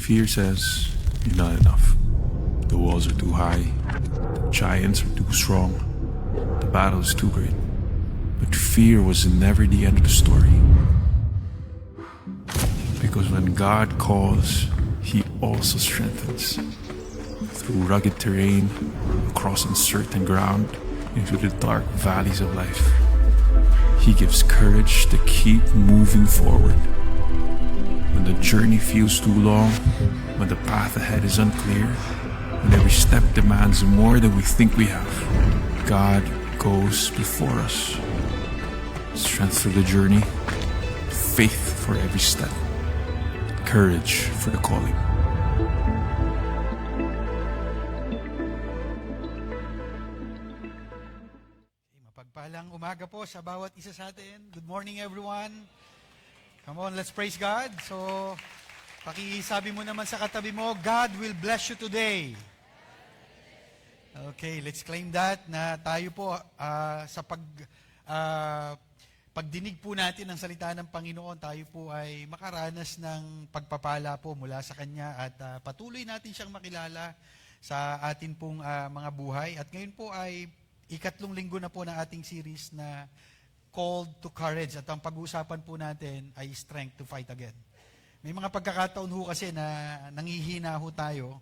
Fear says you're not enough. The walls are too high. The giants are too strong. The battle is too great. But fear was never the end of the story. Because when God calls, He also strengthens. Through rugged terrain, across uncertain ground, into the dark valleys of life, He gives courage to keep moving forward. When the journey feels too long, when the path ahead is unclear, when every step demands more than we think we have, God goes before us. Strength for the journey, faith for every step, courage for the calling. Mapagpalang umaga po sa bawat isa sa atin. Good morning, everyone. Come on, let's praise God. So, pakisabi mo naman sa katabi mo, God will bless you today. Okay, let's claim that na tayo po sa pagdinig po natin ng salita ng Panginoon, tayo po ay makaranas ng pagpapala po mula sa Kanya at patuloy natin siyang makilala sa atin pong mga buhay. At ngayon po ay ikatlong linggo na po ng ating series na Called to Courage. At ang pag-uusapan po natin ay Strength to Fight Again. May mga pagkakataon ho kasi na nangihina ho tayo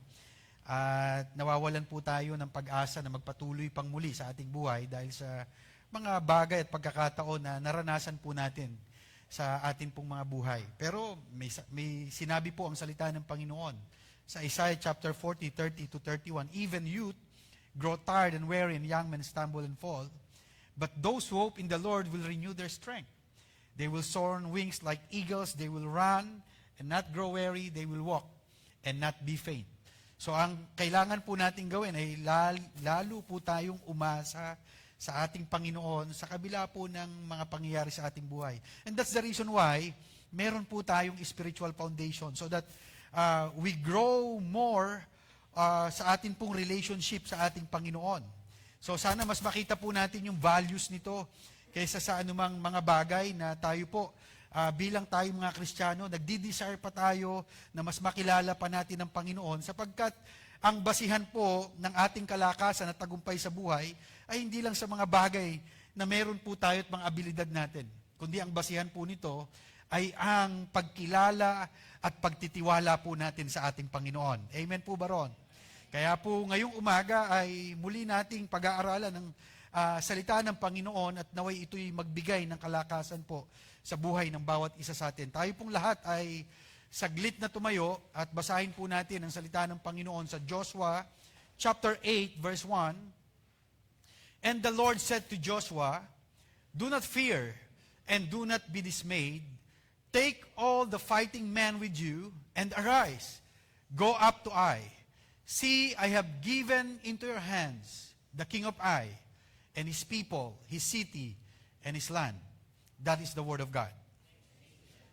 at nawawalan po tayo ng pag-asa na magpatuloy pang muli sa ating buhay dahil sa mga bagay at pagkakataon na naranasan po natin sa ating pong mga buhay. Pero may sinabi po ang salita ng Panginoon sa Isaiah chapter 40, 30 to 31, even youth grow tired and weary, and young men stumble and fall. But those who hope in the Lord will renew their strength. They will soar on wings like eagles. They will run and not grow weary. They will walk and not be faint. So ang kailangan po natin gawin ay lalo po tayong umasa sa ating Panginoon sa kabila po ng mga pangyayari sa ating buhay. And that's the reason why meron po tayong spiritual foundation so that we grow more sa ating pong relationship sa ating Panginoon. So sana mas makita po natin yung values nito kaysa sa anumang mga bagay na tayo po bilang tayo mga Kristiyano, nagdi-desire pa tayo na mas makilala pa natin ang Panginoon sapagkat ang basihan po ng ating kalakasan at tagumpay sa buhay ay hindi lang sa mga bagay na meron po tayo at mga abilidad natin, kundi ang basihan po nito ay ang pagkilala at pagtitiwala po natin sa ating Panginoon. Amen po ba ron? Kaya po ngayong umaga ay muli nating pag-aaralan ng salita ng Panginoon at naway ito'y magbigay ng kalakasan po sa buhay ng bawat isa sa atin. Tayo pong lahat ay saglit na tumayo at basahin po natin ang salita ng Panginoon sa Joshua chapter 8 verse 1. And the Lord said to Joshua, do not fear and do not be dismayed. Take all the fighting men with you and arise. Go up to Ai. See, I have given into your hands the king of Ai, and his people, his city, and his land. That is the word of God.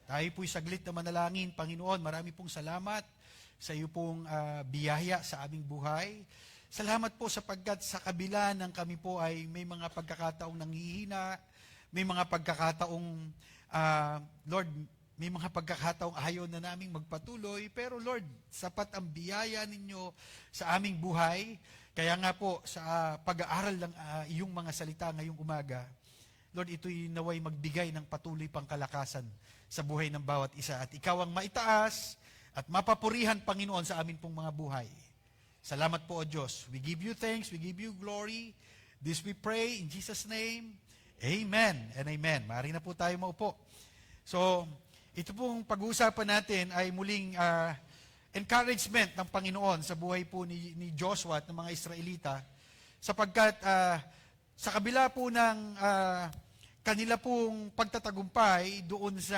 Tayo po'y saglit na manalangin. Panginoon, marami pong salamat sa iyo pong biyaya sa aming buhay. Salamat po sapagkat sa kabila ng kami po ay may mga pagkakataong nanghihina, may mga pagkakataong, Lord, may mga pagkakataong ayaw na naming magpatuloy, pero Lord, sapat ang biyaya ninyo sa aming buhay. Kaya nga po, sa pag-aaral ng iyong mga salita ngayong umaga, Lord, ito'y naway magbigay ng patuloy pang kalakasan sa buhay ng bawat isa. At ikaw ang maitaas at mapapurihan, Panginoon, sa amin pong mga buhay. Salamat po, O Diyos. We give you thanks, we give you glory. This we pray in Jesus' name. Amen and amen. Maaari na po tayo maupo. So, ito pong pag-uusapan natin ay muling encouragement ng Panginoon sa buhay po ni Joshua at ng mga Israelita sapagkat sa kabila po ng kanila pong pagtatagumpay doon sa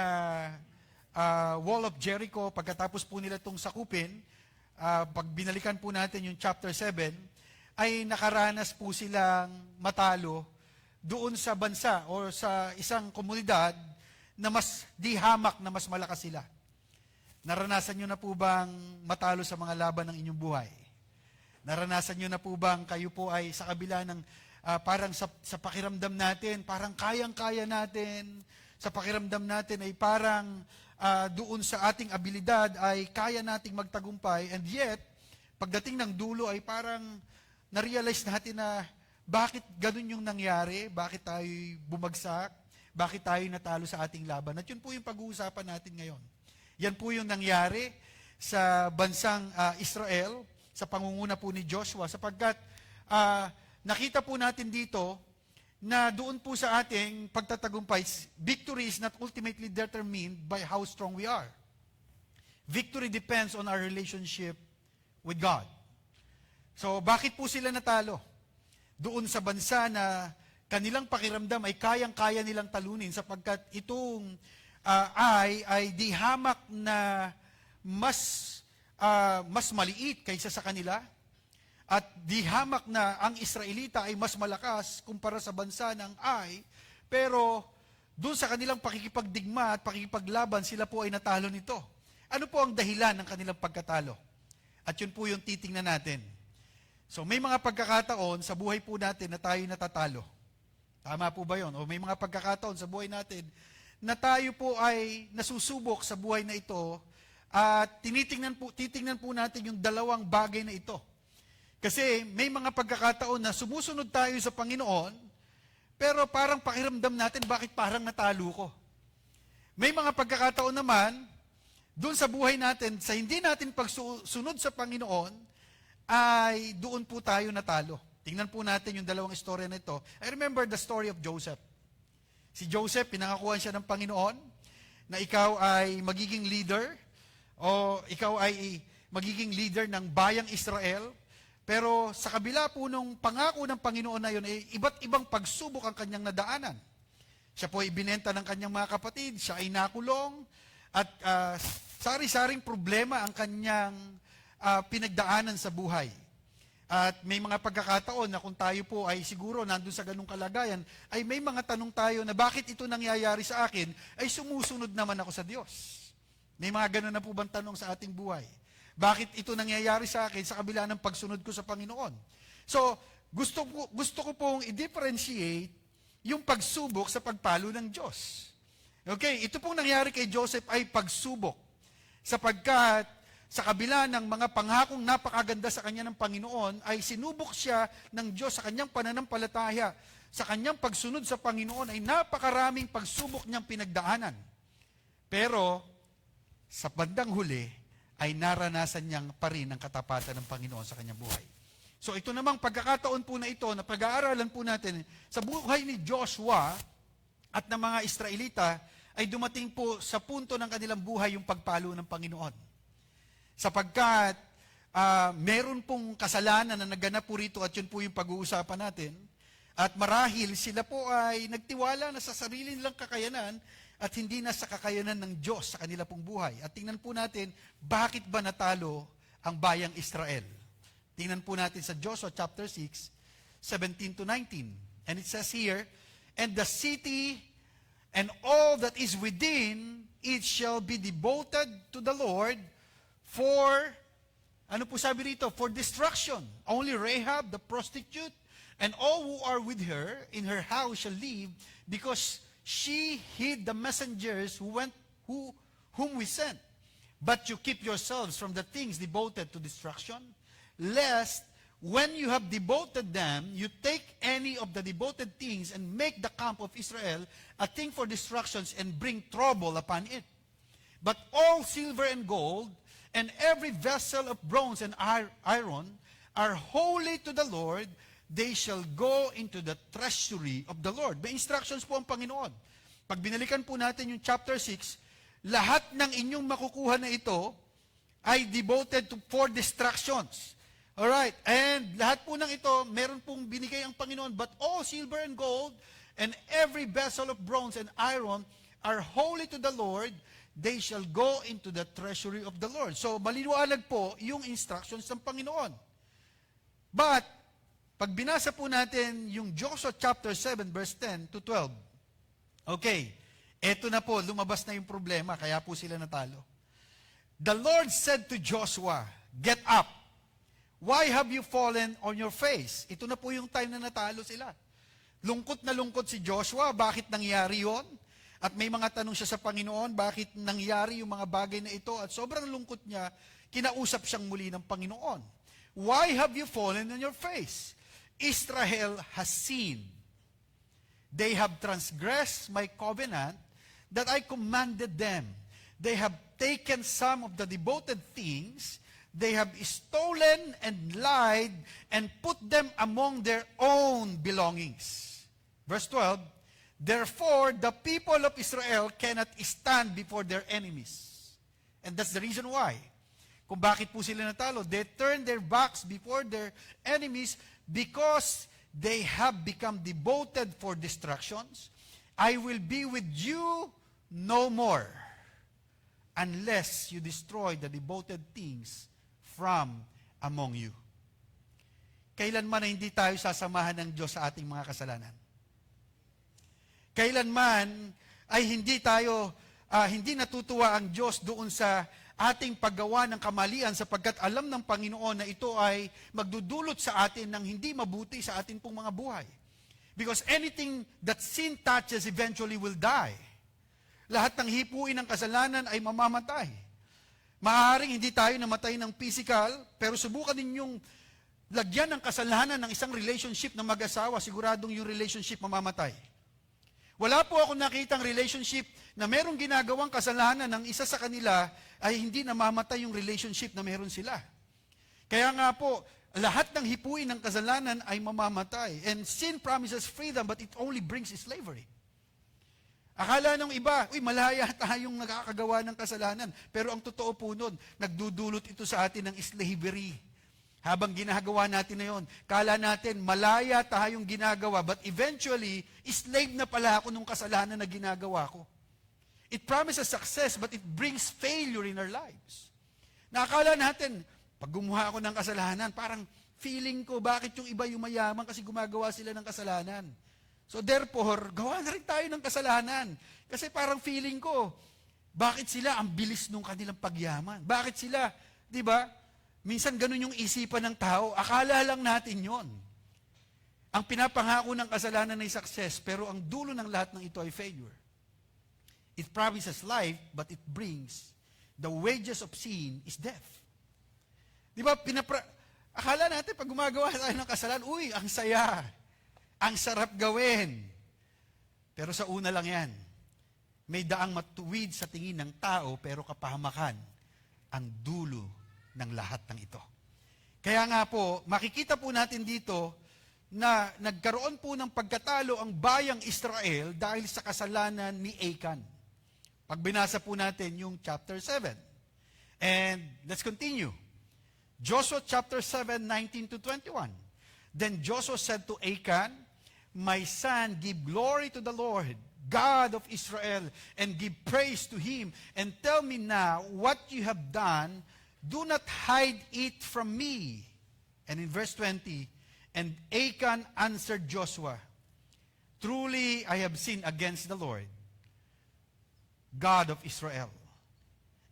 Wall of Jericho, pagkatapos po nila itong sakupin, pag binalikan po natin yung chapter 7, ay nakaranas po silang matalo doon sa bansa o sa isang komunidad na mas di hamak na mas malakas sila. Naranasan nyo na po bang matalo sa mga laban ng inyong buhay? Naranasan nyo na po bang kayo po ay sa kabila ng parang sa pakiramdam natin, parang kayang-kaya natin, sa pakiramdam natin ay parang doon sa ating abilidad ay kaya nating magtagumpay, and yet, pagdating ng dulo ay parang na-realize natin na bakit ganun yung nangyari, bakit tayo bumagsak, bakit tayo natalo sa ating laban. At yun po yung pag-uusapan natin ngayon. Yan po yung nangyari sa bansang Israel, sa pangunguna po ni Joshua, sapagkat nakita po natin dito na doon po sa ating pagtatagumpay, victory is not ultimately determined by how strong we are. Victory depends on our relationship with God. So, bakit po sila natalo? Doon sa bansa na kanilang pakiramdam ay kayang-kaya nilang talunin sapagkat itong ay di hamak na mas maliit kaysa sa kanila, at di hamak na ang Israelita ay mas malakas kumpara sa bansa ng Ai, pero doon sa kanilang pakikipagdigma at pakikipaglaban, sila po ay natalo nito. Ano po ang dahilan ng kanilang pagkatalo? At yun po yung titingnan natin. So may mga pagkakataon sa buhay po natin na tayo natatalo. Tama po ba yun? O may mga pagkakataon sa buhay natin na tayo po ay nasusubok sa buhay na ito, at titingnan po natin yung dalawang bagay na ito. Kasi may mga pagkakataon na sumusunod tayo sa Panginoon, pero parang pakiramdam natin, bakit parang natalo ko? May mga pagkakataon naman, doon sa buhay natin, sa hindi natin pagsunod sa Panginoon, ay doon po tayo natalo. Tingnan po natin yung dalawang istorya na ito. I remember the story of Joseph. Si Joseph, pinangakuhan siya ng Panginoon na ikaw ay magiging leader, o ikaw ay magiging leader ng bayang Israel. Pero sa kabila po nung pangako ng Panginoon na yun, iba't ibang pagsubok ang kanyang nadaanan. Siya po ay ibinenta ng kanyang mga kapatid, siya ay nakulong, at sari-saring problema ang kanyang pinagdaanan sa buhay. At may mga pagkakataon na kung tayo po ay siguro nandun sa ganung kalagayan, ay may mga tanong tayo na bakit ito nangyayari sa akin, ay sumusunod naman ako sa Diyos. May mga ganun na po bang tanong sa ating buhay? Bakit ito nangyayari sa akin sa kabila ng pagsunod ko sa Panginoon? So, gusto ko pong i-differentiate yung pagsubok sa pagpalo ng Diyos. Okay, ito pong nangyari kay Joseph ay pagsubok. Sapagkat sa kabila ng mga panghakong napakaganda sa kanya ng Panginoon, ay sinubok siya ng Diyos sa kanyang pananampalataya. Sa kanyang pagsunod sa Panginoon ay napakaraming pagsubok niyang pinagdaanan. Pero, sa bandang huli, ay naranasan niyang pa rin ang katapatan ng Panginoon sa kanyang buhay. So ito namang pagkakataon po na ito, na pag-aaralan po natin, sa buhay ni Joshua at ng mga Israelita, ay dumating po sa punto ng kanilang buhay yung pagpalo ng Panginoon. Sapagkat meron pong kasalanan na naganap po rito, at yun po yung pag-uusapan natin. At marahil sila po ay nagtiwala na sa sarili nilang kakayanan at hindi na sa kakayanan ng Diyos sa kanila pong buhay. At tingnan po natin, bakit ba natalo ang bayang Israel? Tingnan po natin sa Joshua chapter 6, 17 to 19. And it says here, "And the city and all that is within it shall be devoted to the Lord for," ano po sabi rito? "For destruction. Only Rahab the prostitute and all who are with her in her house shall live, because she hid the messengers whom we sent. But you keep yourselves from the things devoted to destruction, lest when you have devoted them, you take any of the devoted things and make the camp of Israel a thing for destructions and bring trouble upon it. But all silver and gold and every vessel of bronze and iron are holy to the Lord. They shall go into the treasury of the Lord." May instructions po ang Panginoon. Pag binalikan po natin yung chapter 6, lahat ng inyong makukuha na ito ay devoted for destructions. Alright, and lahat po ng ito, meron pong binigay ang Panginoon, "But all silver and gold and every vessel of bronze and iron are holy to the Lord. They shall go into the treasury of the Lord." So, maliwanag po yung instructions ng Panginoon. But, pag binasa po natin yung Joshua chapter 7 verse 10 to 12, okay, eto na po, lumabas na yung problema, kaya po sila natalo. "The Lord said to Joshua, 'Get up. Why have you fallen on your face?'" Ito na po yung time na natalo sila. Lungkot na lungkot si Joshua. Bakit nangyari yon? At may mga tanong siya sa Panginoon, bakit nangyari yung mga bagay na ito? At sobrang lungkot niya, kinausap siyang muli ng Panginoon. Why have you fallen on your face? Israel has sinned. They have transgressed my covenant that I commanded them. They have taken some of the devoted things. They have stolen and lied and put them among their own belongings. Verse 12, therefore the people of Israel cannot stand before their enemies. And that's the reason why. Kung bakit po sila natalo. They turn their backs before their enemies because they have become devoted for distractions. I will be with you no more unless you destroy the devoted things from among you. Kailanman na hindi tayo sasamahan ng Diyos sa ating mga kasalanan. Kailanman ay hindi natutuwa ang Diyos doon sa ating paggawa ng kamalian sapagkat alam ng Panginoon na ito ay magdudulot sa atin ng hindi mabuti sa ating pong mga buhay. Because anything that sin touches eventually will die. Lahat ng hipuin ng kasalanan ay mamamatay. Maaaring hindi tayo namatay ng physical, pero subukan ninyong lagyan ng kasalanan ng isang relationship na mag-asawa, siguradong yung relationship mamamatay. Wala po ako nakitang relationship na merong ginagawang kasalanan ng isa sa kanila ay hindi namamatay yung relationship na meron sila. Kaya nga po, lahat ng hipuin ng kasalanan ay mamamatay. And sin promises freedom, but it only brings slavery. Akala ng iba, malaya tayong nakakagawa ng kasalanan. Pero ang totoo po nun, nagdudulot ito sa atin ng slavery. Habang ginagawa natin na yun, kala natin, malaya tayong ginagawa, but eventually, slave na pala ako nung kasalanan na ginagawa ko. It promises success, but it brings failure in our lives. Nakakala natin, pag gumawa ako ng kasalanan, parang feeling ko, bakit yung iba yung mayaman kasi gumagawa sila ng kasalanan. So therefore, gawa na rin tayo ng kasalanan. Kasi parang feeling ko, bakit sila ang bilis nung kanilang pagyaman? Bakit sila, di ba? Minsan ganun yung isipan ng tao, akala lang natin yon. Ang pinapangako ng kasalanan ay success, pero ang dulo ng lahat ng ito ay failure. It promises life, but it brings the wages of sin is death. Di ba? Akala natin, pag gumagawa tayo ng kasalanan, ang saya. Ang sarap gawin. Pero sa una lang yan. May daang matuwid sa tingin ng tao, pero kapahamakan ang dulo ng lahat ng ito. Kaya nga po, makikita po natin dito na nagkaroon po ng pagkatalo ang bayang Israel dahil sa kasalanan ni Achan. Pag binasa po natin yung chapter 7. And let's continue. Joshua chapter 7, 19 to 21. Then Joshua said to Achan, my son, give glory to the Lord, God of Israel, and give praise to him, and tell me now what you have done. Do not hide it from me. And in verse 20, and Achan answered Joshua, truly I have sinned against the Lord, God of Israel,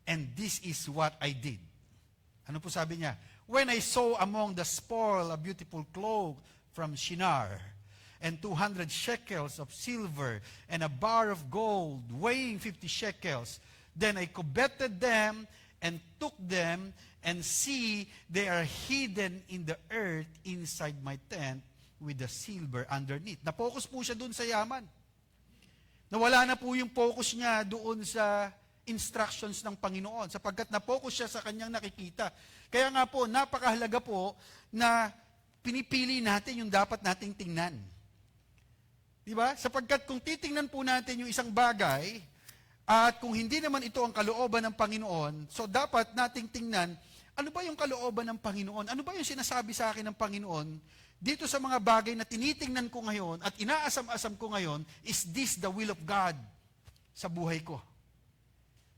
and this is what I did. Ano po sabi niya? When I saw among the spoil a beautiful cloak from Shinar, and 200 shekels of silver, and a bar of gold weighing 50 shekels, then I coveted them, and took them, and see, they are hidden in the earth inside my tent, with the silver underneath. Na-focus po siya doon sa yaman. Nawala na po yung focus niya doon sa instructions ng Panginoon, sapagkat na-focus siya sa kanyang nakikita. Kaya nga po, napakahalaga po na pinipili natin yung dapat nating tingnan. Diba? Sapagkat kung titingnan po natin yung isang bagay, at kung hindi naman ito ang kalooban ng Panginoon, so dapat nating tingnan, ano ba yung kalooban ng Panginoon? Ano ba yung sinasabi sa akin ng Panginoon dito sa mga bagay na tinitingnan ko ngayon at inaasam-asam ko ngayon, is this the will of God sa buhay ko?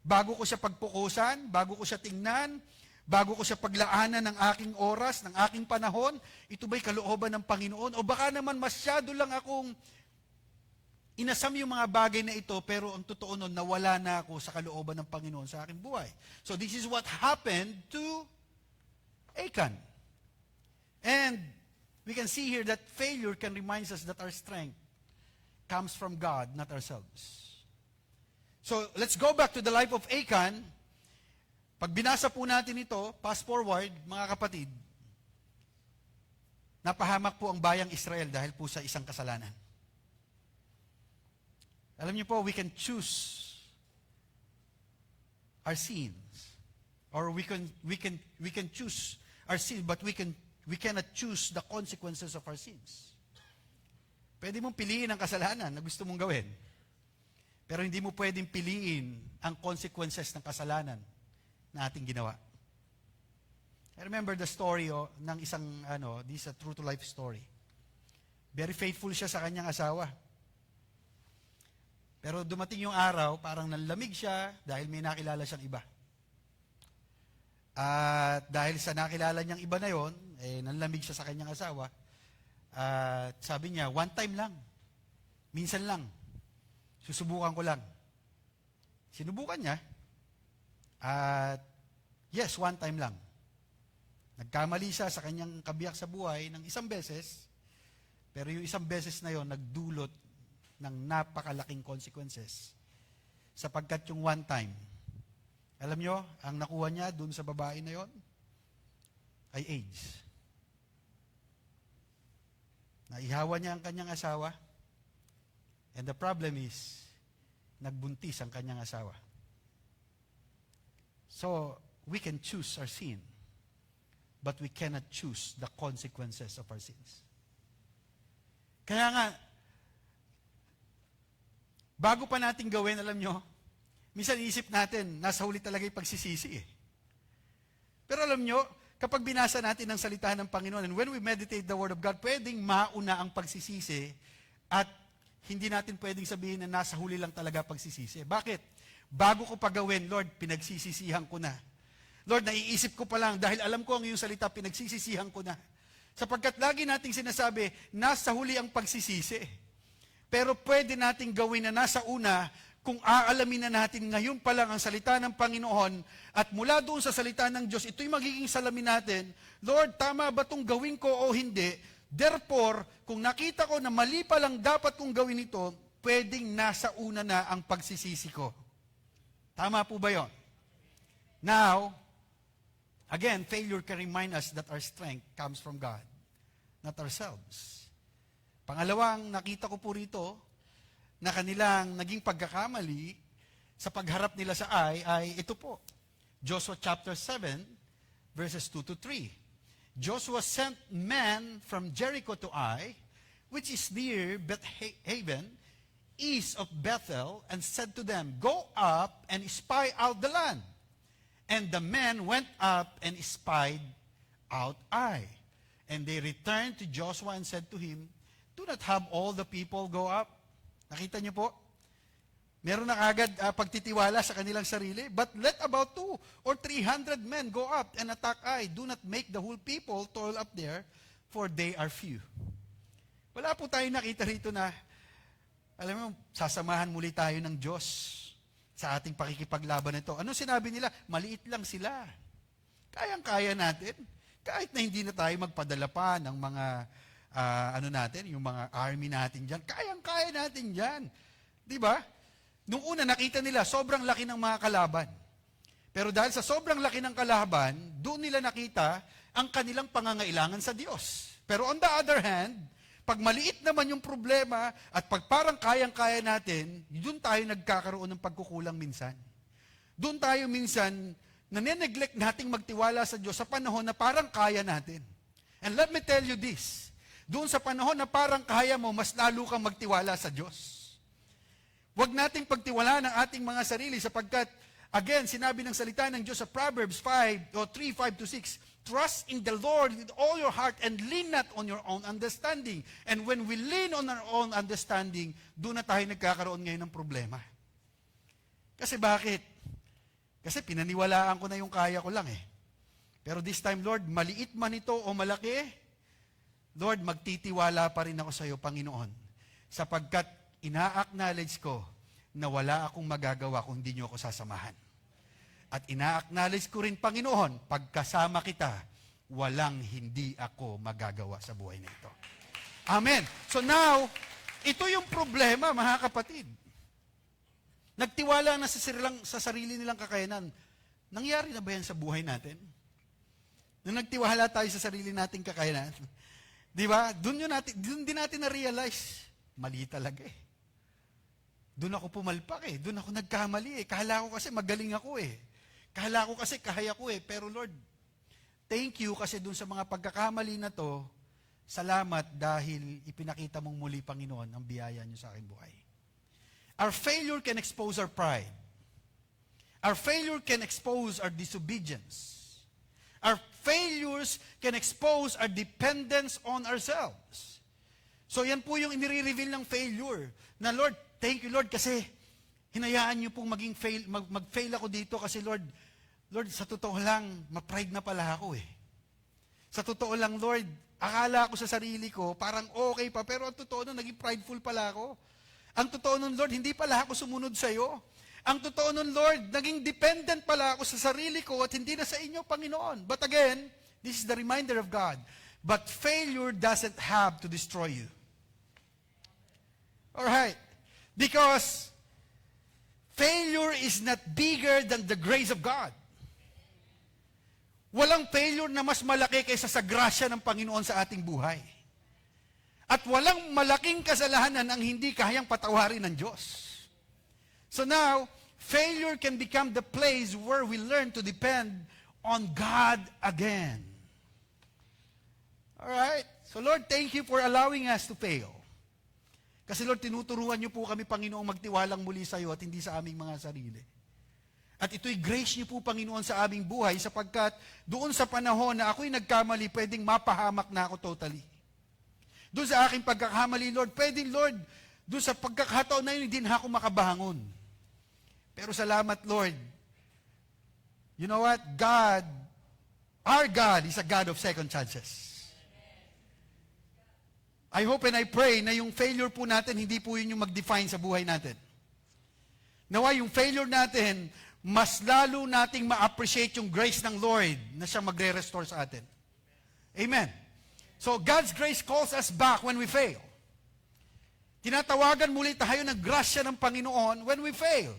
Bago ko siya pagpukusan, bago ko siya tingnan, bago ko siya paglaanan ng aking oras, ng aking panahon, ito ba'y kalooban ng Panginoon? O baka naman masyado lang akong inasam yung mga bagay na ito, pero ang totoo nun, nawala na ako sa kalooban ng Panginoon sa aking buhay. So this is what happened to Achan. And we can see here that failure can remind us that our strength comes from God, not ourselves. So, let's go back to the life of Achan. Pag binasa po natin ito, fast forward, mga kapatid, napahamak po ang bayang Israel dahil po sa isang kasalanan. Alam niyo po, we can choose our sins. Or we can choose our sins, but we cannot choose the consequences of our sins. Pwede mong piliin ang kasalanan na gusto mong gawin. Pero hindi mo pwedeng piliin ang consequences ng kasalanan na ating ginawa. I remember the story ng isang, this is a true to life story. Very faithful siya sa kanyang asawa. Pero dumating yung araw, parang nanlamig siya dahil may nakilala siyang iba. At dahil sa nakilala niyang iba na yon, nanlamig siya sa kanyang asawa. At sabi niya, one time lang. Minsan lang. Susubukan ko lang. Sinubukan niya. At yes, one time lang. Nagkamali siya sa kanyang kabiyak sa buhay ng isang beses. Pero yung isang beses na yon nagdulot ng napakalaking consequences. Sapagkat yung one time, alam nyo, ang nakuha niya dun sa babae na yon ay AIDS. Naihawa niya ang kanyang asawa. And the problem is, nagbuntis ang kanyang asawa. So, we can choose our sin, but we cannot choose the consequences of our sins. Kaya nga, bago pa natin gawin, alam nyo, minsan isip natin, nasa huli talaga yung pagsisisi eh. Pero alam nyo, kapag binasa natin ang salita ng Panginoon, and when we meditate the Word of God, pwedeng mauna ang pagsisisi at hindi natin pwedeng sabihin na nasa huli lang talaga pagsisisi. Bakit? Bago ko pa gawin, Lord, pinagsisisihan ko na. Lord, naiisip ko pa lang, dahil alam ko ang iyong salita, pinagsisisihan ko na. Sapagkat lagi nating sinasabi, nasa huli ang pagsisisi. Pero pwede nating gawin na nasa una, kung aalamin na natin ngayon pa lang ang salita ng Panginoon, at mula doon sa salita ng Diyos, ito'y magiging salamin natin, Lord, tama ba itong gawin ko o hindi? Therefore, kung nakita ko na mali pa lang dapat kong gawin ito, pwedeng nasa una na ang pagsisisi ko. Tama po ba yon? Now, again, failure can remind us that our strength comes from God, not ourselves. Pangalawang nakita ko po rito, na kanilang naging pagkakamali sa pagharap nila sa ay ito po. Joshua chapter 7, verses 2 to 3. Joshua sent men from Jericho to Ai, which is near Beth-haven, east of Bethel, and said to them, Go up and spy out the land. And the men went up and spied out Ai. And they returned to Joshua and said to him, Do not have all the people go up. Nakita niyo po? Meron na agad pagtitiwala sa kanilang sarili. But let about 200 or 300 men go up and attack Ai. Do not make the whole people toil up there, for they are few. Wala po tayong nakita rito na, alam mo, sasamahan muli tayo ng Diyos sa ating pakikipaglaban nito. Ano sinabi nila? Maliit lang sila. Kayang-kaya natin. Kahit na hindi na tayo magpadala pa ng mga, yung mga army natin dyan. Kayang-kaya natin dyan. Di ba? Nung una, nakita nila, sobrang laki ng mga kalaban. Pero dahil sa sobrang laki ng kalaban, doon nila nakita ang kanilang pangangailangan sa Diyos. Pero on the other hand, pag maliit naman yung problema at pag parang kayang-kaya natin, doon tayo nagkakaroon ng pagkukulang minsan. Doon tayo minsan, nane-neglect nating magtiwala sa Diyos sa panahon na parang kaya natin. And let me tell you this, doon sa panahon na parang kaya mo, mas lalo kang magtiwala sa Diyos. Huwag nating pagtiwalaan ang ating mga sarili sapagkat, again, sinabi ng salita ng Diyos sa Proverbs 3:5-6, Trust in the Lord with all your heart and lean not on your own understanding. And when we lean on our own understanding, doon na tayo nagkakaroon ngayon ng problema. Kasi bakit? Kasi pinaniwalaan ko na yung kaya ko lang eh. Pero this time, Lord, maliit man ito o malaki, Lord, magtitiwala pa rin ako sa iyo, Panginoon. Sapagkat ina-acknowledge ko na wala akong magagawa kung hindi niyo ako sasamahan. At ina-acknowledge ko rin, Panginoon, pagkasama kita, walang hindi ako magagawa sa buhay na ito. Amen. So now, ito yung problema, mga kapatid. Nagtiwala na sa sarili nilang kakayanan. Nangyari na ba yan sa buhay natin? Nung nagtiwala tayo sa sarili nating kakayanan, di ba? Doon din natin na-realize, mali talaga eh. Doon ako pumalpak eh. Doon ako nagkamali eh. Kala ko kasi magaling ako eh. Kala ko kasi kaya ko eh. Pero Lord, thank you kasi doon sa mga pagkakamali na to, salamat dahil ipinakita mong muli, Panginoon, ang biyaya niyo sa aking buhay. Our failure can expose our pride. Our failure can expose our disobedience. Our failures can expose our dependence on ourselves. So yan po yung inire-reveal ng failure. Na Lord, thank you Lord kasi hinayaan niyo pong mag-fail ako dito kasi Lord, sa totoo lang, ma-pride na pala ako eh. Sa totoo lang Lord, akala ko sa sarili ko, parang okay pa, pero ang totoo nun, naging prideful pala ako. Ang totoo nun Lord, hindi pala ako sumunod sa iyo. Ang totoo nun, Lord, naging dependent pala ako sa sarili ko at hindi na sa inyo, Panginoon. But again, this is the reminder of God. But failure doesn't have to destroy you. Alright. Because failure is not bigger than the grace of God. Walang failure na mas malaki kaysa sa grasya ng Panginoon sa ating buhay. At walang malaking kasalanan ang hindi kayang patawarin ng Diyos. So now, failure can become the place where we learn to depend on God again. Alright? So Lord, thank you for allowing us to fail. Kasi Lord, tinuturuan niyo po kami, Panginoong, magtiwalang muli sa iyo at hindi sa aming mga sarili. At ito'y grace niyo po, Panginoon, sa aming buhay sapagkat doon sa panahon na ako'y nagkamali, pwedeng mapahamak na ako totally. Doon sa aking pagkakamali, Lord, pwedeng, Lord, doon sa pagkakataon na yun, hindi na ako makabangon. Pero salamat, Lord. You know what? Our God is a God of second chances. I hope and I pray na yung failure po natin, hindi po yun yung mag-define sa buhay natin. Nawa yung failure natin, mas lalo nating ma-appreciate yung grace ng Lord na siya magre-restore sa atin. Amen. So God's grace calls us back when we fail. Tinatawagan muli tayo ng grasya ng Panginoon when we fail.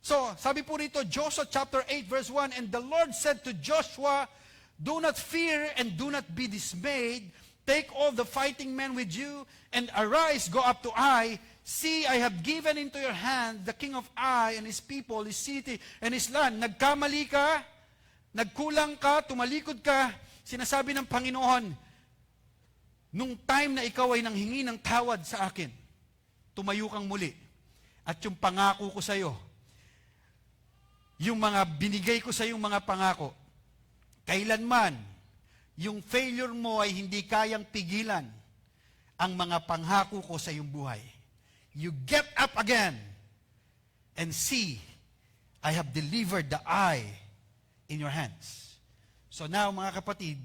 So, sabi po rito, Joshua chapter 8 verse 1, and the Lord said to Joshua, do not fear and do not be dismayed. Take all the fighting men with you and arise, go up to Ai. See, I have given into your hand the king of Ai and his people, his city and his land. Nagkamali ka, nagkulang ka, tumalikod ka. Sinasabi ng Panginoon, nung time na ikaw ay nanghingi ng tawad sa akin, tumayo kang muli. At yung pangako ko sa iyo, yung mga binigay ko sa yung mga pangako, kailanman, yung failure mo ay hindi kayang pigilan ang mga pangako ko sa iyong buhay. You get up again and see, I have delivered the eye in your hands. So now, mga kapatid,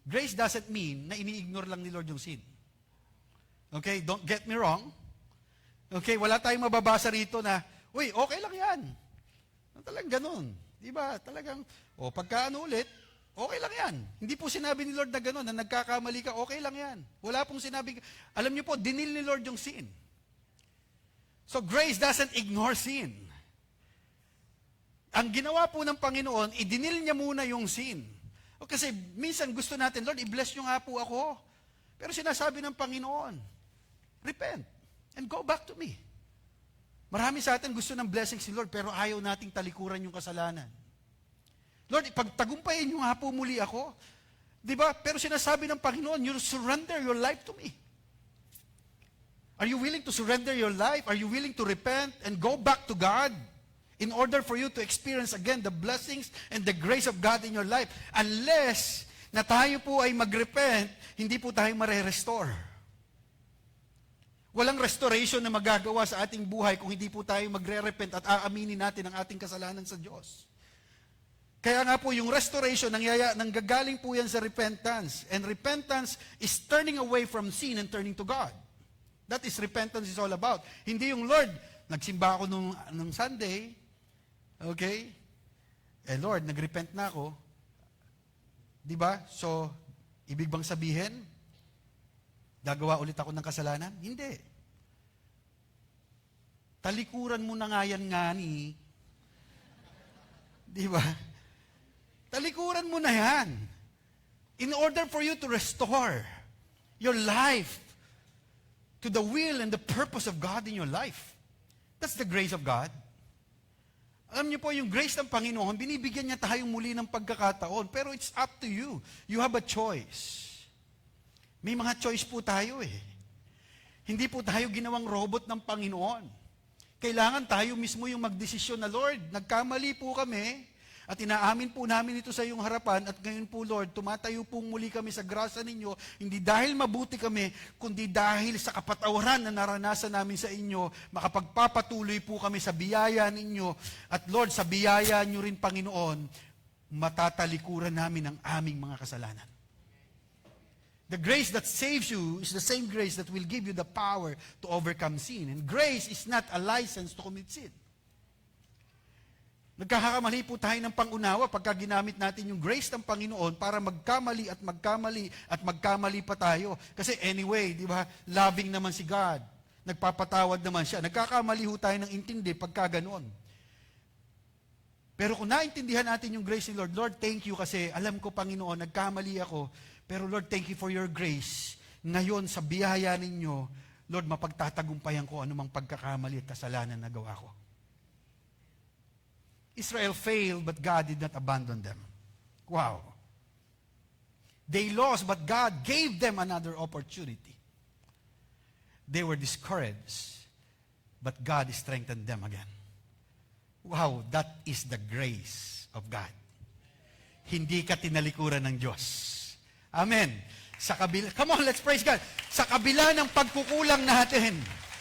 grace doesn't mean na ini-ignore lang ni Lord yung sin. Okay, don't get me wrong. Okay, wala tayong mababasa rito na, uy, okay lang yan. Talagang ganun. Diba? Talagang, pagka ulit, okay lang yan. Hindi po sinabi ni Lord na ganun, na nagkakamali ka, okay lang yan. Wala pong sinabi, alam niyo po, dinil ni Lord yung sin. So grace doesn't ignore sin. Ang ginawa po ng Panginoon, idinil niya muna yung sin. Kasi minsan gusto natin, Lord, i-bless niyo nga po ako. Pero sinasabi ng Panginoon, repent and go back to me. Marami sa atin gusto ng blessing si Lord, pero ayaw nating talikuran yung kasalanan. Lord, ipagtagumpayin niyo nga po muli ako. Diba? Pero sinasabi ng Panginoon, you surrender your life to me. Are you willing to surrender your life? Are you willing to repent and go back to God in order for you to experience again the blessings and the grace of God in your life? Unless na tayo po ay mag-repent, hindi po tayo mare-restore. Walang restoration na magagawa sa ating buhay kung hindi po tayo magre-repent at aaminin natin ang ating kasalanan sa Diyos. Kaya nga po yung restoration, nanggagaling po yan sa repentance. And repentance is turning away from sin and turning to God. That is repentance is all about. Hindi yung Lord, nagsimba ako nung Sunday, okay? Lord, nagrepent na ako. Diba? So, ibig bang sabihin, gagawa ulit ako ng kasalanan? Hindi. talikuran mo na nga yan ngani. Di ba? Talikuran mo na yan. In order for you to restore your life to the will and the purpose of God in your life. That's the grace of God. Alam niyo po, yung grace ng Panginoon, binibigyan niya tayong muli ng pagkakataon. Pero it's up to you. You have a choice. May mga choice po tayo eh. Hindi po tayo ginawang robot ng Panginoon. Kailangan tayo mismo yung magdesisyon na, Lord, nagkamali po kami at inaamin po namin ito sa iyong harapan at ngayon po, Lord, tumatayo pong muli kami sa grasya ninyo, hindi dahil mabuti kami, kundi dahil sa kapatawaran na naranasan namin sa inyo, makapagpapatuloy po kami sa biyaya ninyo. At Lord, sa biyaya nyo rin, Panginoon, matatalikuran namin ang aming mga kasalanan. The grace that saves you is the same grace that will give you the power to overcome sin. And grace is not a license to commit sin. Nagkakakamali po tayo ng pangunawa pagka ginamit natin yung grace ng Panginoon para magkamali at magkamali at magkamali pa tayo. Kasi anyway, di ba, loving naman si God. Nagpapatawad naman siya. Nagkakamali ho tayo ng intindi pagka ganoon. Pero kung naintindihan natin yung grace ni Lord, Lord, thank you kasi alam ko, Panginoon, nagkamali ako. Pero Lord, thank you for your grace. Ngayon, sa biyaya ninyo, Lord, mapagtatagumpayan ko anumang pagkakamali at kasalanan na gawa ko. Israel failed, but God did not abandon them. Wow. They lost, but God gave them another opportunity. They were discouraged, but God strengthened them again. Wow, that is the grace of God. Hindi ka tinalikuran ng Diyos. Amen. Come on, let's praise God. Sa kabila ng pagkukulang natin,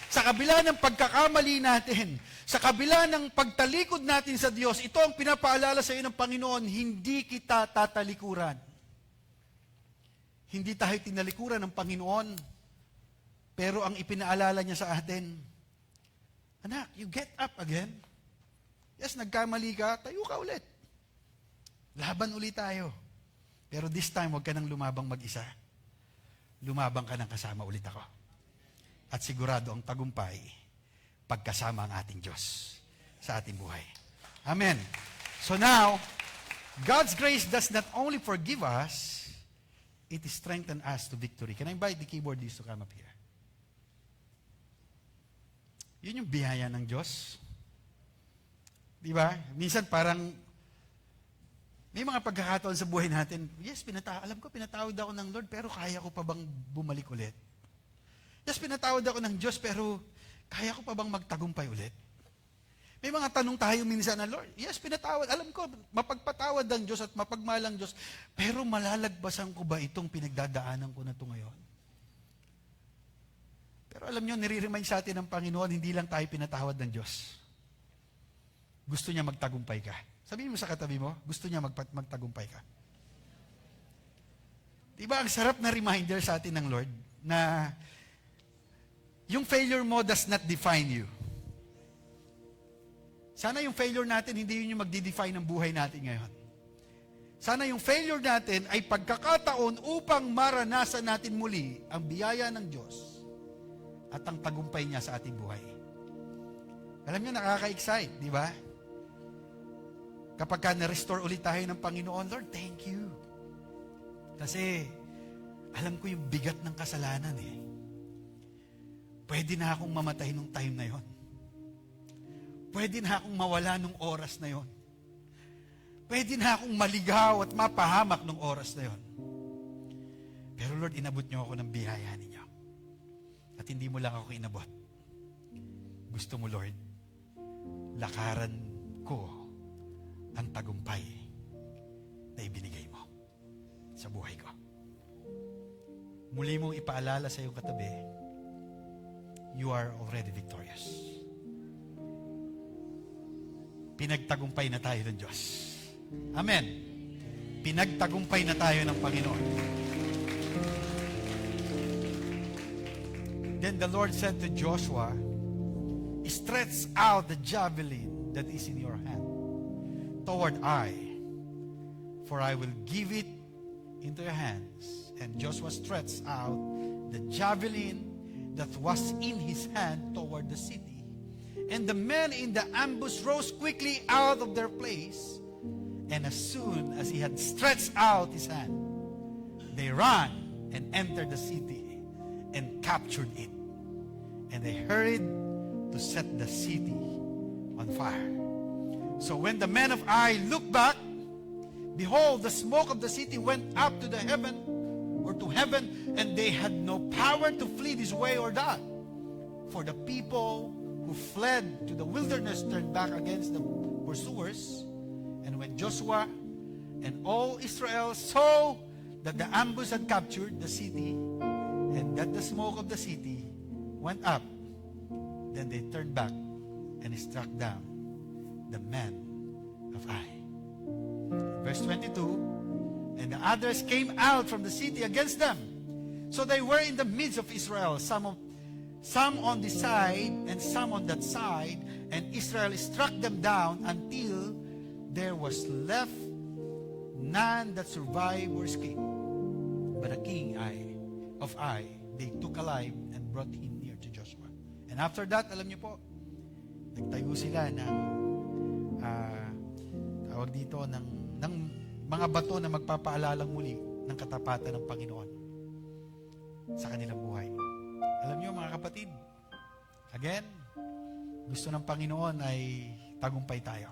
sa kabila ng pagkakamali natin, sa kabila ng pagtalikod natin sa Diyos, ito ang pinapaalala sa iyo ng Panginoon, hindi kita tatalikuran. Hindi tayo tinalikuran ng Panginoon, pero ang ipinaalala niya sa atin, anak, you get up again. Yes, nagkamali ka, tayo ka ulit. Laban ulit tayo. Pero this time, huwag ka nang lumabang mag-isa. Lumabang ka nang kasama ulit ako. At sigurado ang tagumpay, pagkasama ang ating Diyos sa ating buhay. Amen. So now, God's grace does not only forgive us, it strengthens us to victory. Can I invite the keyboardist to come up here? Yun yung biyaya ng Diyos. Di ba? Minsan parang may mga pagkakataon sa buhay natin, yes, alam ko pinatawad ako ng Lord, pero kaya ko pa bang bumalik ulit? Yes, pinatawad ako ng Diyos, pero kaya ko pa bang magtagumpay ulit? May mga tanong tayo minsan na, Lord, yes, pinatawad. Alam ko, mapagpatawad ang Diyos at mapagmalang Diyos, pero malalagpasan ko ba itong pinagdadaanan ko na ito ngayon? Pero alam nyo, nire-remind sa atin ng Panginoon, hindi lang tayo pinatawad ng Diyos. Gusto niya magtagumpay ka. Sabihin mo sa katabi mo, gusto niya magtagumpay ka. Diba, ang sarap na reminder sa atin ng Lord na yung failure mo does not define you. Sana yung failure natin, hindi yun yung magdi-define ng buhay natin ngayon. Sana yung failure natin ay pagkakataon upang maranasan natin muli ang biyaya ng Diyos at ang tagumpay niya sa ating buhay. Alam niyo, nakaka-excite, di ba? Kapag ka na-restore ulit tayo ng Panginoon, Lord, thank you. Kasi, alam ko yung bigat ng kasalanan eh. Pwede na akong mamatay nung time na yon. Pwede na akong mawala nung oras na yon. Pwede na akong maligaw at mapahamak nung oras na yon. Pero Lord, inabot niyo ako ng biyaya ninyo. At hindi mo lang ako inabot. Gusto mo, Lord, lakaran ko ang tagumpay na ibinigay mo sa buhay ko. Muli mong ipaalala sa iyong katabi, you are already victorious. Pinagtagumpay na tayo ng Diyos. Amen. Pinagtagumpay na tayo ng Panginoon. Then the Lord said to Joshua, stretch out the javelin that is in your hand toward Ai, for I will give it into your hands. And Joshua stretched out the javelin that was in his hand toward the city. And the men in the ambush rose quickly out of their place. And as soon as he had stretched out his hand, they ran and entered the city and captured it. And they hurried to set the city on fire. So when the men of Ai looked back, behold, the smoke of the city went up to the heaven, or to heaven, and they had no power to flee this way or that. For the people who fled to the wilderness turned back against the pursuers. And when Joshua and all Israel saw that the ambush had captured the city, and that the smoke of the city went up, then they turned back and struck down the men of Ai. Verse 22, and the others came out from the city against them. So they were in the midst of Israel, some on this side and some on that side, and Israel struck them down until there was left none that survived or escaped. But the king of Ai, they took alive and brought him near to Joshua. And after that, alam niyo po, nagtayo sila ng tawag dito ng mga bato na magpapaalalang muli ng katapatan ng Panginoon sa kanilang buhay. Alam niyo mga kapatid, again, gusto ng Panginoon ay tagumpay tayo.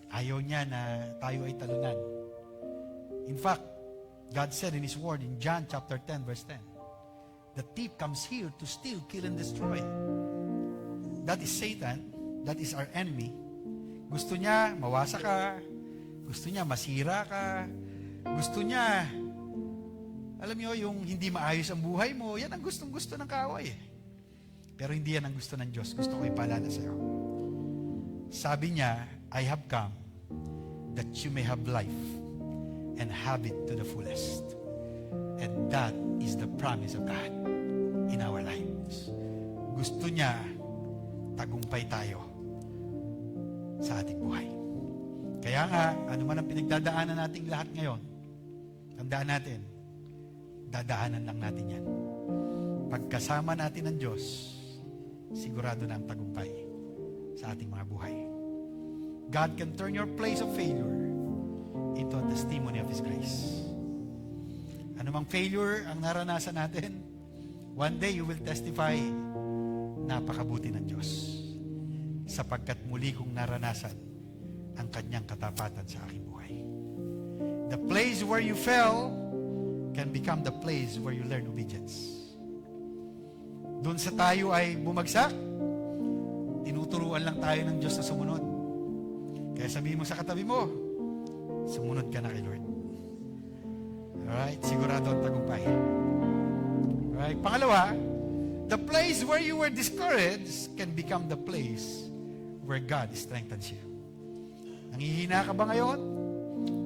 Ayaw niya na tayo ay talunan. In fact, God said in His Word in John chapter 10 verse 10, the thief comes here to steal, kill, and destroy. That is Satan. That is our enemy. Gusto niya mawasa ka. Gusto niya masira ka. Gusto niya, alam niyo, yung hindi maayos ang buhay mo, yan ang gustong-gusto ng kaaway. Pero hindi yan ang gusto ng Diyos. Gusto ko ipaalala sa iyo. Sabi niya, I have come that you may have life and have it to the fullest. And that is the promise of God in our lives. Gusto niya tagumpay tayo sa ating buhay. Kaya nga, ano man ang pinagdadaanan nating lahat ngayon, tandaan natin, dadaanan lang natin yan. Pagkasama natin ng Diyos, sigurado na ang tagumpay sa ating mga buhay. God can turn your place of failure into a testimony of His grace. Ano mang failure ang naranasan natin, one day you will testify, napakabuti ng Diyos. Sapagkat muli kong naranasan ang Kanyang katapatan sa aking buhay. The place where you fell can become the place where you learn obedience. Doon sa tayo ay bumagsak, tinuturuan lang tayo ng Diyos na sumunod. Kaya sabihin mo sa katabi mo, sumunod ka na kay Lord. Alright, sigurado ang tagumpay. Alright, pangalawa, the place where you were discouraged can become the place where God strengthens you. Nangihina ka ba ngayon?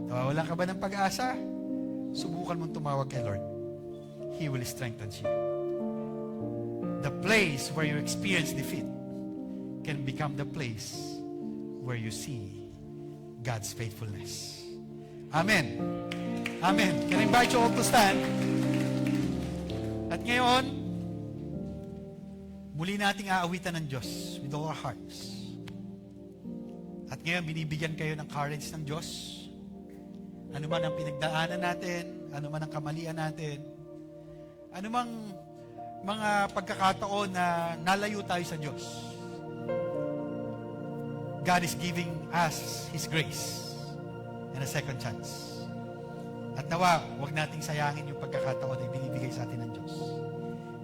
Nawawalan ka ba ng pag-asa? Subukan mong tumawag kay Lord. He will strengthen you. The place where you experience defeat can become the place where you see God's faithfulness. Amen. Amen. Can I invite you all to stand? At ngayon, muli nating aawitan ng Diyos with all our hearts. At ngayon, binibigyan kayo ng courage ng Diyos. Ano man ang pinagdaanan natin, ano man ang kamalian natin, ano mang mga pagkakataon na nalayo tayo sa Diyos. God is giving us His grace and a second chance. At nawa, huwag nating sayangin yung pagkakataon na binibigay sa atin ng Diyos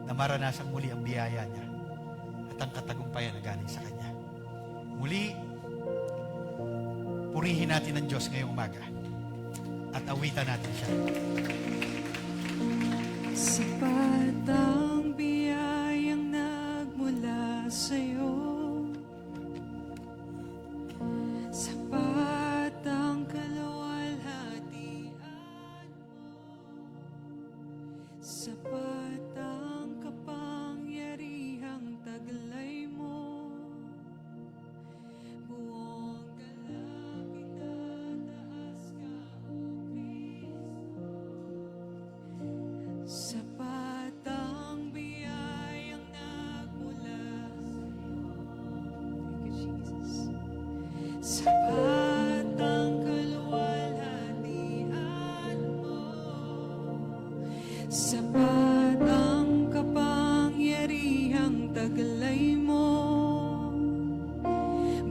na maranasan muli ang biyaya niya at ang katagumpayan na galing sa Kanya. Muli, purihin natin ang Diyos ngayong umaga at awitan natin siya. Sapat ang biyayang nagmula sa'yo, sapat ang kaluwalhatian mo, sapat ang kapangyarihang taglay mo, buong galak itataas ka, O Kristo. Sapat ang sapat ang kaluwalhatian mo, sapat ang kapangyarihang taglay mo.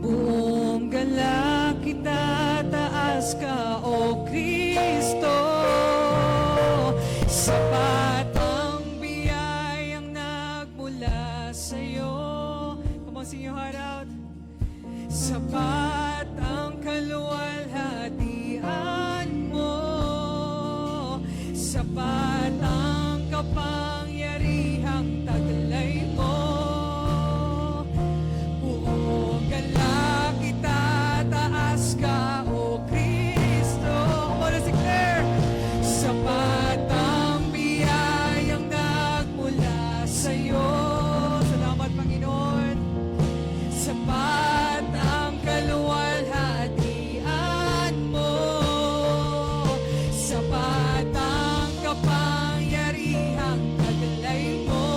Buong galak itataas ka, O Kristo. Sapat ang biyayang nagmula sa'yo. Come on, sing your heart out. Sapat ang kaluwalhatian mo, sapat ang kapangyarihang taglay mo. Buong galak itataas ka, O Kristo. Come on, let's declare. Sapat ang biyayang nagmula sa'yo. Salamat, Panginoon. Sapat ang kaluwalhatian mo, sapat ang kapangyarihang taglay mo.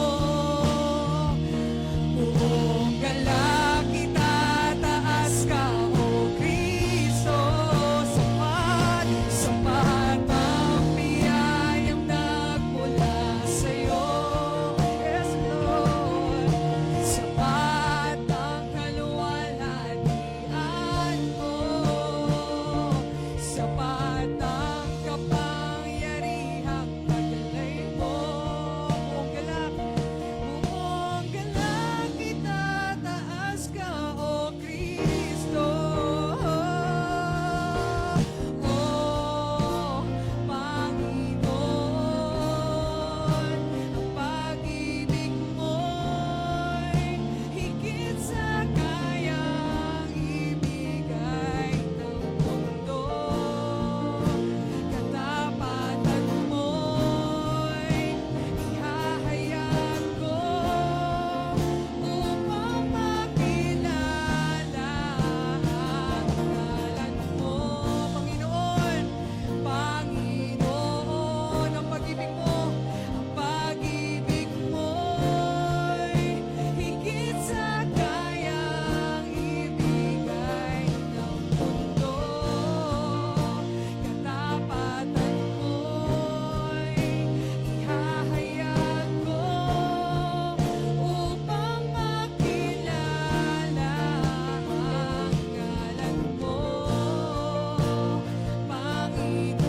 Buong galak itataas ka, O Kristo. Sapat, sapat ang biyayang nagmula sa'yo. Yes, Lord. Sapat ang kaluwalhatian mo, sapat ang kapangyarihang taglay mo. Buong galak itataas ka, O Kristo. O Panginoon, ang pag-ibig mo'y higit sa kayang ibigay ng mundo. Katapatan mo'y ihahayag ko upang makilala ang ngalan mo. Panginoon, Panginoon, ang pag-ibig mo'y higit sa kayang ibigay ng mundo. Katapatan mo'y ihahayag ko upang makilala ang ngalan mo, Panginoon.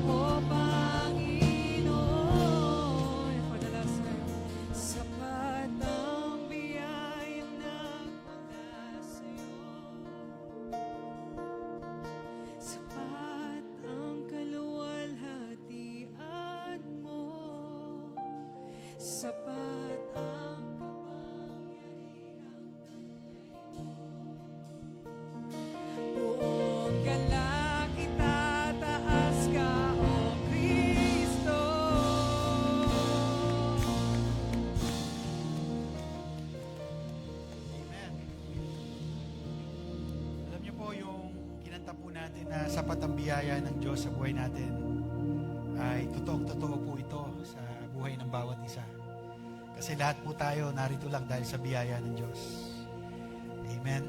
O Panginoon, padalasan, sapat ang biyayang nagmula sa'yo, sapat ang kaluwalhatian mo, sapat ang kapangyarihang buong galak itataas ka, O Kristo. Amen. Alam niyo po yung kinanta po natin na sapat ang biyaya ng Diyos sa buhay natin, ay totoong-totoo po ito sa buhay ng bawat isa. Kasi lahat po tayo narito lang dahil sa biyaya ng Diyos. Amen.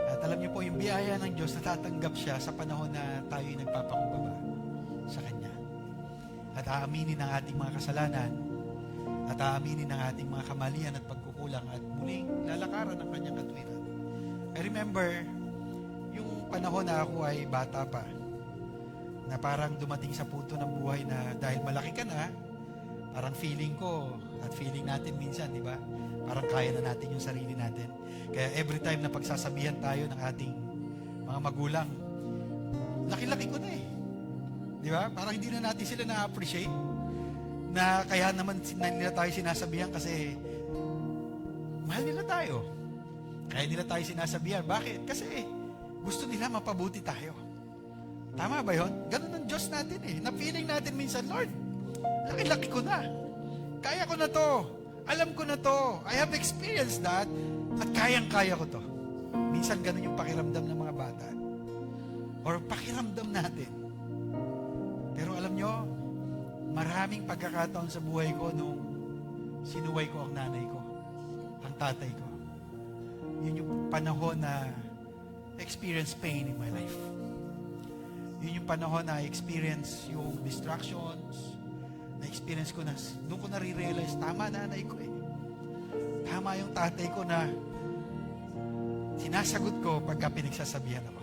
At alam niyo po, yung biyaya ng Diyos, natatanggap siya sa panahon na tayo'y nagpapakumbaba sa Kanya. At aaminin ang ating mga kasalanan, at aaminin ang ating mga kamalian at pagkukulang, at muling lalakaran ang Kanyang katwiran. I remember, yung panahon na ako ay bata pa, na parang dumating sa punto ng buhay na dahil malaki ka na, parang feeling ko, at feeling natin minsan, di ba? Parang kaya na natin yung sarili natin. Kaya every time na pagsasabihan tayo ng ating mga magulang, laki-laki ko na eh. Di ba? Parang hindi na natin sila na-appreciate, na kaya naman nila tayo sinasabihan kasi mahal nila tayo. Kaya nila tayo sinasabihan. Bakit? Kasi gusto nila mapabuti tayo. Tama ba yun? Ganun ang Diyos natin eh. Na-feeling natin minsan, Lord, laki-laki ko na. Kaya ko na to. Alam ko na to. I have experienced that. At kayang-kaya ko to. Minsan ganun yung pakiramdam ng mga bata. Or pakiramdam natin. Pero alam nyo, maraming pagkakataon sa buhay ko nung sinuway ko ang nanay ko. ang tatay ko. Yun yung panahon na experience pain in my life. Yun yung panahon na experience yung distractions, na experience ko na, doon ko nare-realize, tama nanay ko eh. Tama yung tatay ko na sinasagot ko pagka pinagsasabihan ako.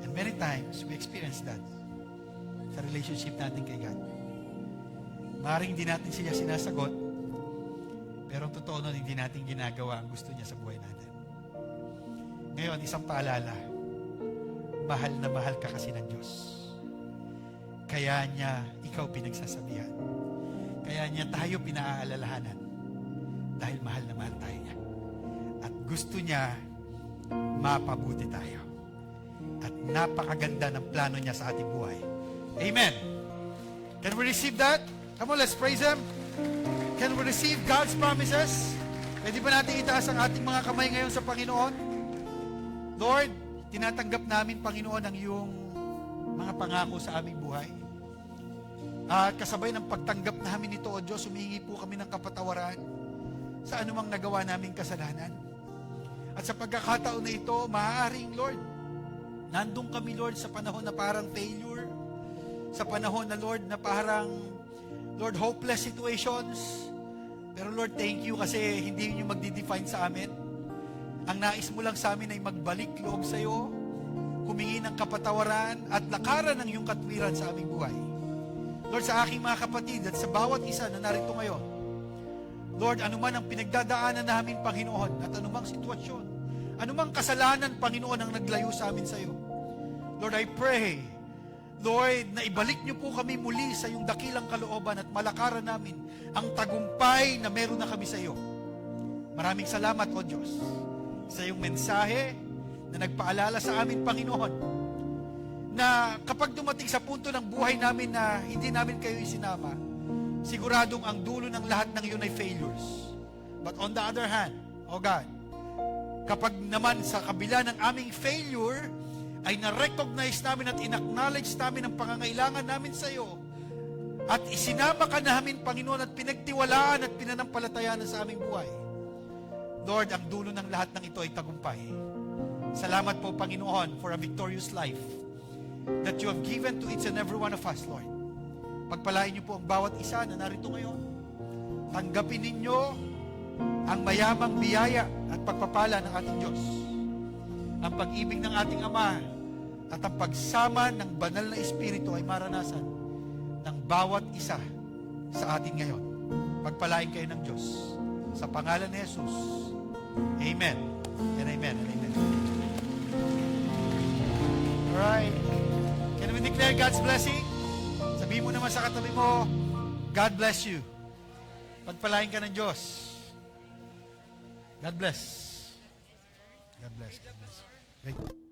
And many times, we experience that sa relationship natin kay God. Maaaring hindi natin siya sinasagot, pero totoo nun, hindi natin ginagawa ang gusto niya sa buhay natin. Ngayon, isang paalala, mahal na mahal ka kasi ng Diyos. Kaya niya ikaw pinagsasabihan. Kaya niya tayo pinaaalalahanan. Dahil mahal na mahal tayo niya. At gusto niya mapabuti tayo. At napakaganda ng plano niya sa ating buhay. Amen. Can we receive that? Come on, let's praise Him. Can we receive God's promises? Pwede ba natin itaas ang ating mga kamay ngayon sa Panginoon? Lord, tinatanggap namin, Panginoon, ang iyong mga pangako sa aming buhay. At kasabay ng pagtanggap namin ito, O Diyos, humihingi po kami ng kapatawaran sa anumang nagawa naming kasalanan. At sa pagkakataon na ito, maaaring, Lord, nandun kami, Lord, sa panahon na parang failure, sa panahon na, Lord, na parang, Lord, hopeless situations. Pero Lord, thank you kasi hindi yun yung magdi-define sa amin. Ang nais mo lang sa amin ay magbalik loob sa iyo, humingi ng kapatawaran at lakaran ng iyong katwiran sa aming buhay. Lord, sa aking mga kapatid at sa bawat isa na narito ngayon, Lord, anuman ang pinagdadaanan namin, Panginoon, at anumang sitwasyon, anumang kasalanan, Panginoon, ang naglayo sa amin sa iyo. Lord, I pray, Lord, na ibalik niyo po kami muli sa iyong dakilang kalooban at malakaran namin ang tagumpay na meron na kami sa iyo. Maraming salamat, O Diyos, sa iyong mensahe na nagpaalala sa amin, Panginoon, na kapag dumating sa punto ng buhay namin na hindi namin kayo isinama, siguradong ang dulo ng lahat ng iyon ay failures. But on the other hand, O God, kapag naman sa kabila ng aming failure, ay na-recognize namin at in-acknowledge namin ang pangangailangan namin sa iyo, at isinama ka namin, Panginoon, at pinagtiwalaan at pinanampalatayaan sa aming buhay. Lord, ang dulo ng lahat ng ito ay tagumpay. Salamat po, Panginoon, for a victorious life that you have given to each and every one of us, Lord. Pagpalain niyo po ang bawat isa na narito ngayon. Tanggapin ninyo ang mayamang biyaya at pagpapala ng ating Diyos. Ang pag-ibig ng ating Ama at ang pagsama ng banal na Espiritu ay maranasan ng bawat isa sa atin ngayon. Pagpalain kayo ng Diyos. Sa pangalan ni Jesus. Amen. And amen. And amen. Alright. Can we declare God's blessing? Sabihin mo naman sa katabi mo, God bless you. Pagpalain ka ng Diyos. God bless. God bless. God bless. Great.